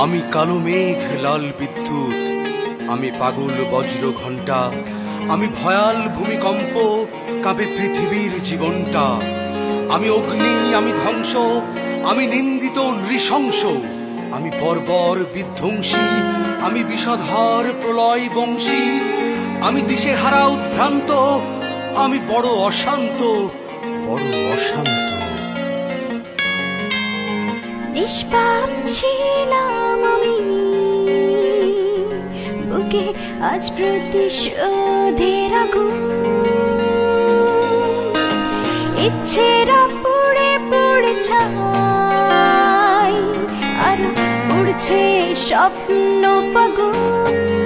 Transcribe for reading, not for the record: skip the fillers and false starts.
আমি কালো মেঘ লাল বিদ্যুৎ, আমি পাগল বজ্র ঘণ্টা, আমি ভয়াল ভূমিকম্প, কাঁপে পৃথিবীর জীবনটা। আমি অগ্নি, আমি ধ্বংস, আমি নিন্দিত নৃশংস, আমি বর্বর বিধ্বংসী, আমি বিষধর প্রলয় বংশী, আমি দিশেহারা উদ্ভ্রান্ত, আমি বড় অশান্ত, বড় অশান্ত। নিষ্পাপ ছিলাম আমি, বুকে আজ প্রতিশোধের আগুন। ইচ্ছেরা পুড়ে পুড়ে ছাই, আর উড়ছে স্বপ্ন ফাগুন।